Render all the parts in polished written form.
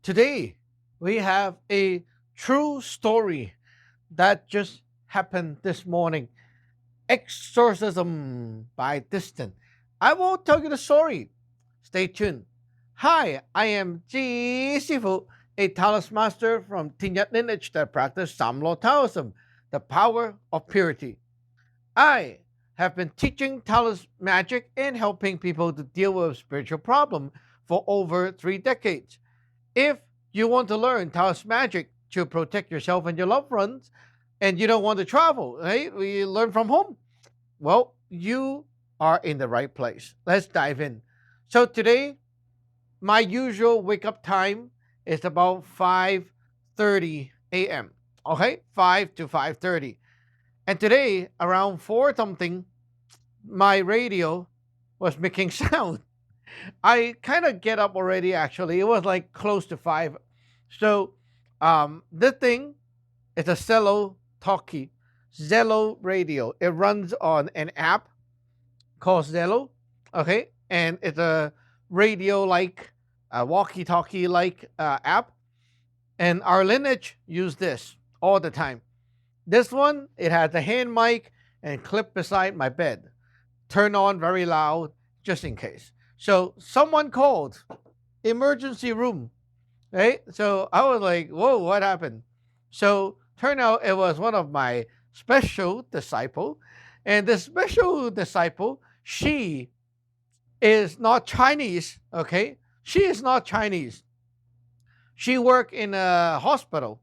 Today, we have a true story that just happened this morning. Exorcism by Distant. I won't tell you the story. Stay tuned. Hi, I am Ji Sifu, a Taoist master from Lineage that practice Samlo Taoism, the power of purity. I have been teaching Taoist magic and helping people to deal with spiritual problems for over 3 decades. If you want to learn Taoist magic to protect yourself and your loved ones, and you don't want to travel, right? We learn from home. Well, you are in the right place. Let's dive in. So today, my usual wake up time is about 5:30 a.m. Okay, 5 to 5:30. And today, around 4 something, my radio was making sound. I kind of get up already. Actually, it was like close to 5. So, this thing is a Zello radio. It runs on an app called Zello. Okay, and it's a radio like, walkie-talkie like app. And our lineage use this all the time. This one, it has a hand mic and clip beside my bed. Turn on very loud just in case. So someone called emergency room, right? So I was like, whoa, what happened? So turn out it was one of my special disciple. And this special disciple, she is not Chinese, okay? She is not Chinese. She worked in a hospital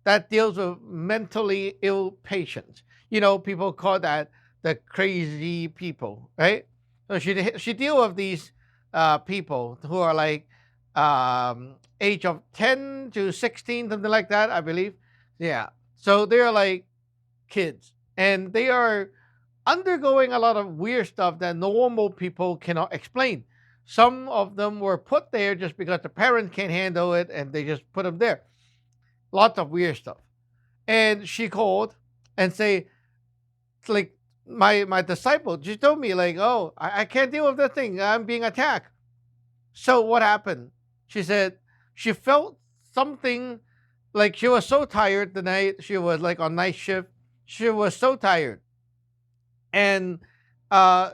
that deals with mentally ill patients. People call that the crazy people, right? So she deal with these people who are like age of 10 to 16, something like that, I believe. Yeah. So they're like kids, and they are undergoing a lot of weird stuff that normal people cannot explain. Some of them were put there just because the parents can't handle it, and they just put them there. Lots of weird stuff. And she called and say, like, my disciple, she told me like, oh, I can't deal with that thing. I'm being attacked. So what happened? She said she felt something, like she was so tired the night she was like on night shift. She was so tired, and uh,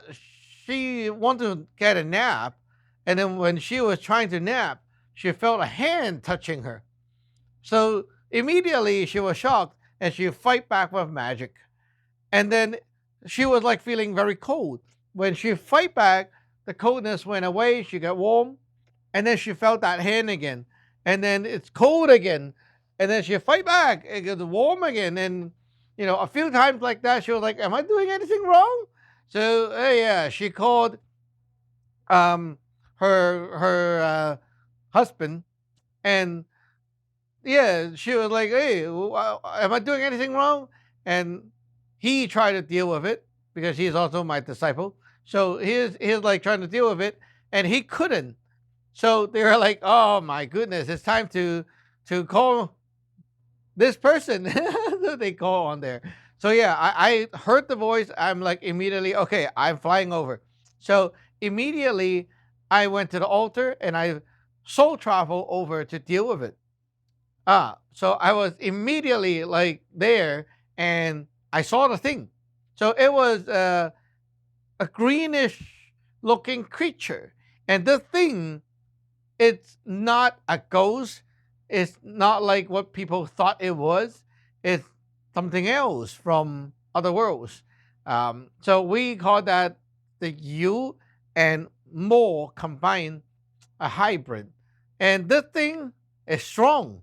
she wanted to get a nap. And then when she was trying to nap, she felt a hand touching her. So immediately she was shocked and she fight back with magic. And then she was like feeling very cold. When she fight back, the coldness went away. She got warm, and then she felt that hand again, and then it's cold again, and then she fight back. It gets warm again, and a few times like that, she was like, "Am I doing anything wrong?" So yeah, she called um her husband, and yeah, she was like, "Hey, am I doing anything wrong?" And he tried to deal with it because he's also my disciple. So he's like trying to deal with it, and he couldn't. So they were like, "Oh my goodness, it's time to call this person." So they call on there. So yeah, I heard the voice. I'm like immediately, okay, I'm flying over. So immediately I went to the altar and I soul travel over to deal with it. So I was immediately like there, and I saw the thing. So it was a greenish looking creature. And the thing, it's not a ghost. It's not like what people thought it was. It's something else from other worlds. So we call that the you and more combined, a hybrid. And this thing is strong,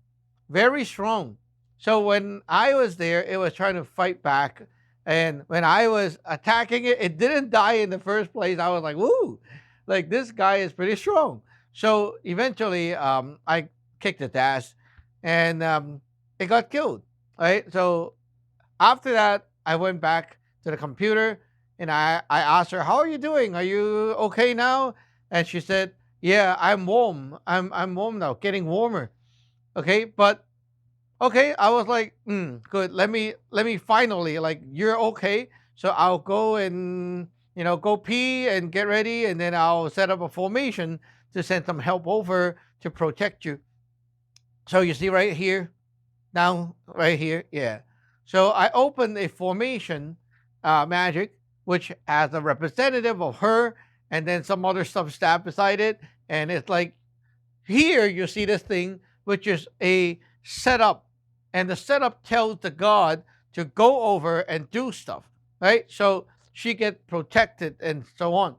very strong. So when I was there, it was trying to fight back. And when I was attacking it, it didn't die in the first place. I was like, woo, like this guy is pretty strong. So eventually, I kicked its ass, and it got killed. Right. So after that, I went back to the computer and I asked her, "How are you doing? Are you okay now?" And she said, "Yeah, I'm warm. I'm warm now, getting warmer." Okay, but okay, I was like, good. Let me finally, like, you're okay. So I'll go and go pee and get ready, and then I'll set up a formation to send some help over to protect you. So you see right here, down right here, yeah. So I opened a formation magic, which has a representative of her, and then some other stuff stabbed beside it, and it's like here you see this thing, which is a setup, and the setup tells the god to go over and do stuff, right? So she gets protected and so on.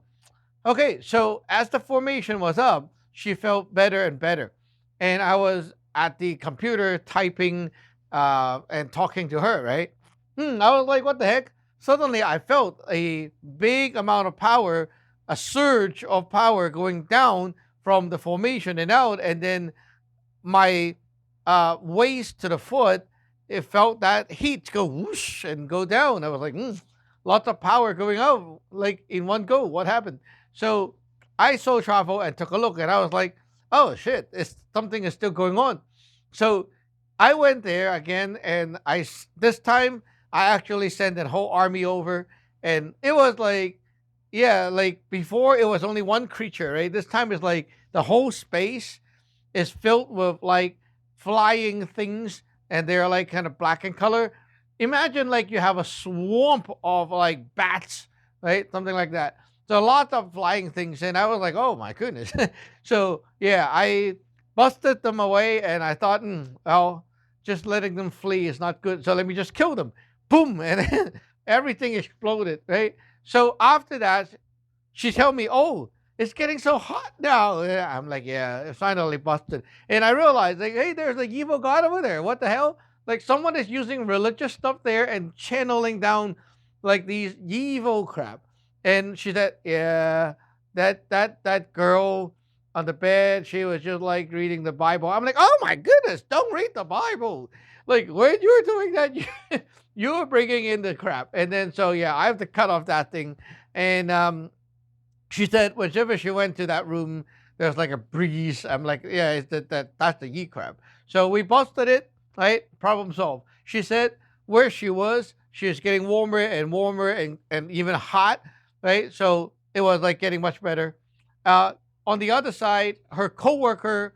Okay, so as the formation was up, she felt better and better. And I was at the computer typing and talking to her, right? I was like, what the heck? Suddenly I felt a big amount of power, a surge of power going down from the formation and out. And then my waist to the foot, it felt that heat go whoosh and go down. I was like, lots of power going out like in one go. What happened? So I saw travel and took a look, and I was like, oh shit, something is still going on. So I went there again, and this time I actually sent a whole army over, and it was like, yeah, like before it was only one creature, right? This time it's like the whole space is filled with like flying things, and they're like kind of black in color. Imagine like you have a swamp of like bats, right? Something like that. So lots of flying things, and I was like, oh my goodness. So yeah, I busted them away, and I thought, well, just letting them flee is not good. So let me just kill them. Boom, and everything exploded, right? So after that, she told me, "Oh, it's getting so hot now." Yeah, I'm like, "Yeah, it's finally busted." And I realized, like, hey, there's a evil god over there. What the hell? Like, someone is using religious stuff there and channeling down like these evil crap. And she said, "Yeah, that girl on the bed, she was just like reading the Bible." I'm like, "Oh my goodness, don't read the Bible." Like when you were doing that, you were bringing in the crap. And then so yeah, I have to cut off that thing. And she said whenever she went to that room, there's like a breeze. I'm like, yeah, that's the yeet crab. So we busted it, right? Problem solved. She said where she was getting warmer and warmer and even hot, right? So it was like getting much better. Uh, on the other side, the coworker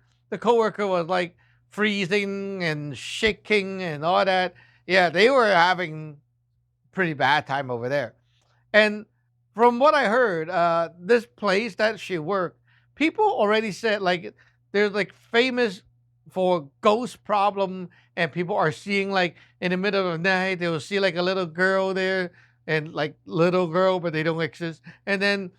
was like freezing and shaking and all that. Yeah, they were having pretty bad time over there. And from what I heard, this place that she worked, people already said like there's like famous for ghost problem, and people are seeing like in the middle of the night they will see like a little girl there, and like little girl, but they don't exist. And then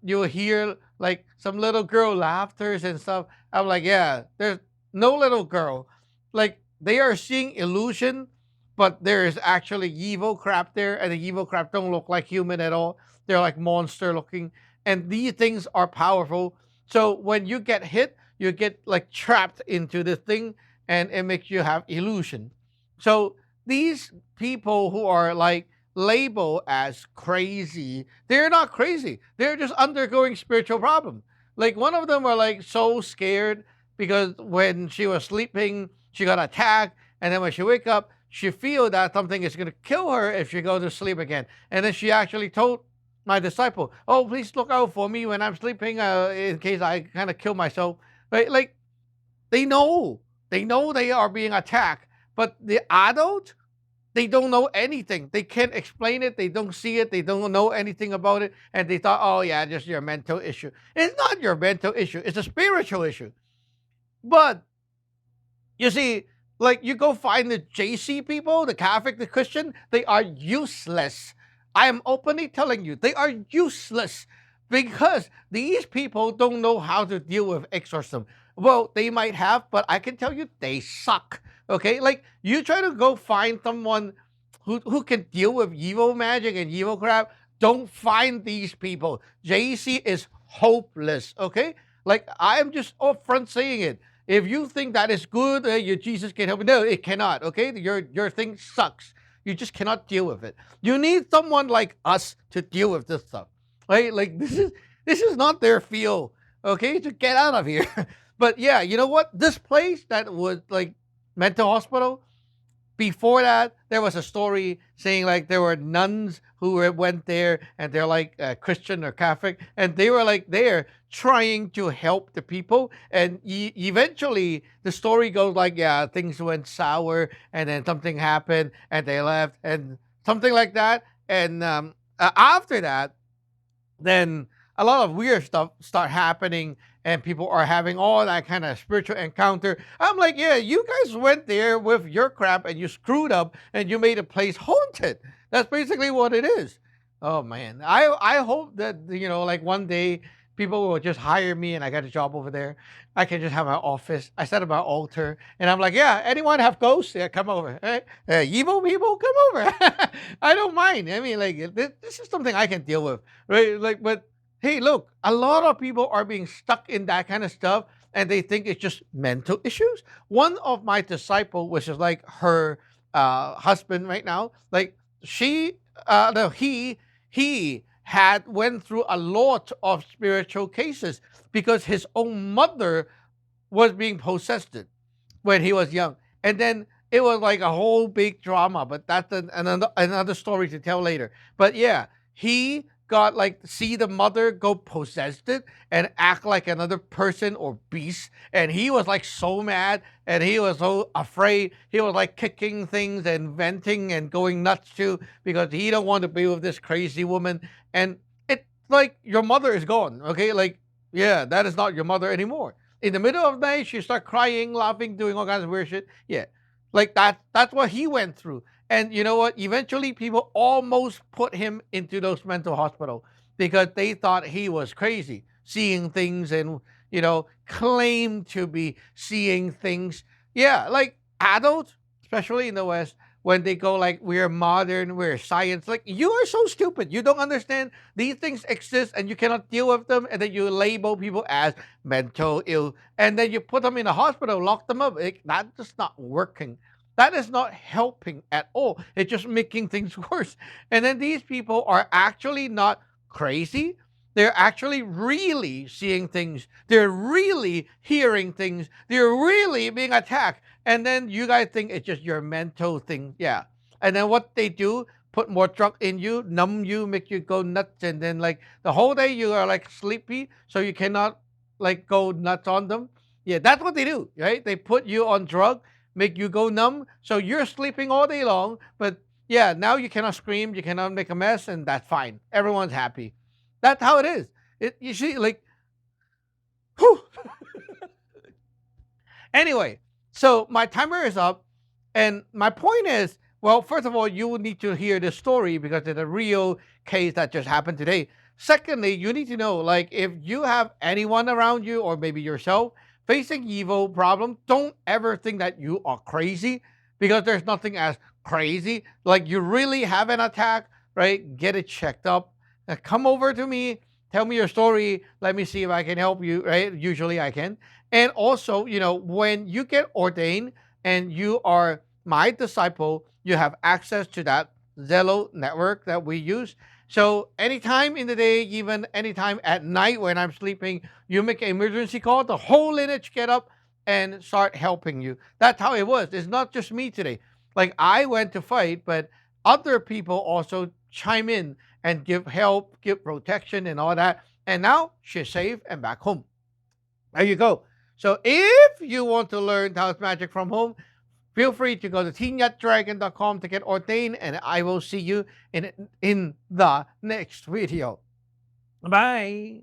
you'll hear like some little girl laughters and stuff. I'm like, yeah, there's no little girl. Like they are seeing illusion, but there is actually evil crap there, and the evil crap don't look like human at all. They're like monster looking, and these things are powerful. So when you get hit, you get like trapped into this thing, and it makes you have illusion. So these people who are like labeled as crazy, they're not crazy. They're just undergoing spiritual problem. Like one of them are like so scared because when she was sleeping, she got attacked, and then when she wake up, she feel that something is going to kill her if she goes to sleep again. And then she actually told my disciple, "Oh, please look out for me when I'm sleeping, in case I kind of kill myself." Right? Like they know they are being attacked, but the adult, they don't know anything. They can't explain it. They don't see it. They don't know anything about it, and they thought, "Oh yeah, just your mental issue." It's not your mental issue. It's a spiritual issue. But you see, like you go find the JC people, the Catholic, the Christian, they are useless. I am openly telling you, they are useless because these people don't know how to deal with exorcism. Well, they might have, but I can tell you they suck. Okay? Like you try to go find someone who can deal with evil magic and evil crap. Don't find these people. JC is hopeless. Okay? Like I am just upfront saying it. If you think that is good, your Jesus can help you. No, it cannot. Okay, your thing sucks. You just cannot deal with it. You need someone like us to deal with this stuff, right? Like this is not their field. Okay, to get out of here. But yeah, you know what? This place that was like mental hospital, Before that, there was a story saying like there were nuns who went there and they're like Christian or Catholic, and they were like there trying to help the people. And eventually, the story goes like, yeah, things went sour, and then something happened, and they left, and something like that. And after that, then a lot of weird stuff start happening, and people are having all that kind of spiritual encounter. I'm like, yeah, you guys went there with your crap and you screwed up and you made a place haunted. That's basically what it is. Oh man, I hope that like one day people will just hire me and I get a job over there. I can just have my office. I set up my altar and I'm like, yeah, anyone have ghosts? Yeah, come over. Hey, evil people, come over. I don't mind. I mean, like this is something I can deal with, right? Like, but hey, look, a lot of people are being stuck in that kind of stuff and they think it's just mental issues. One of my disciple, which is like her husband right now, like she no, he had went through a lot of spiritual cases because his own mother was being possessed when he was young. And then it was like a whole big drama, but that's another story to tell later. But yeah, he got like see the mother go possessed it and act like another person or beast, and he was like so mad and he was so afraid. He was like kicking things and venting and going nuts too because he don't want to be with this crazy woman. And it's like your mother is gone, okay? Like, yeah, that is not your mother anymore. In the middle of the night, she start crying, laughing, doing all kinds of weird shit. Yeah, like that's what he went through. And you know what? Eventually, people almost put him into those mental hospital because they thought he was crazy, seeing things and claim to be seeing things. Yeah, like adults, especially in the West, when they go like we're modern, we're science. Like you are so stupid. You don't understand these things exist and you cannot deal with them, and then you label people as mental ill, and then you put them in a hospital, lock them up. That's just not working. That is not helping at all. It's just making things worse. And then these people are actually not crazy. They're actually really seeing things. They're really hearing things. They're really being attacked. And then you guys think it's just your mental thing. Yeah. And then what they do, put more drug in you, numb you, make you go nuts. And then like the whole day you are like sleepy. So you cannot like go nuts on them. Yeah, that's what they do, right? They put you on drug, make you go numb. So you're sleeping all day long, but yeah, now you cannot scream, you cannot make a mess, and that's fine. Everyone's happy. That's how it is. You see, like, whew. Anyway, so my timer is up, and my point is, well, first of all, you will need to hear this story because it's a real case that just happened today. Secondly, you need to know, like, if you have anyone around you or maybe yourself facing evil problem, don't ever think that you are crazy because there's nothing as crazy. Like, you really have an attack, right? Get it checked up. Come over to me, tell me your story. Let me see if I can help you, right? Usually I can. And also, when you get ordained and you are my disciple, you have access to that Zello network that we use. So anytime in the day, even anytime at night when I'm sleeping, you make an emergency call, the whole lineage get up and start helping you. That's how it was. It's not just me today. Like I went to fight, but other people also chime in and give help, give protection and all that. And now she's safe and back home. There you go. So if you want to learn Taoist magic from home, feel free to go to teenyatdragon.com to get ordained, and I will see you in the next video. Bye.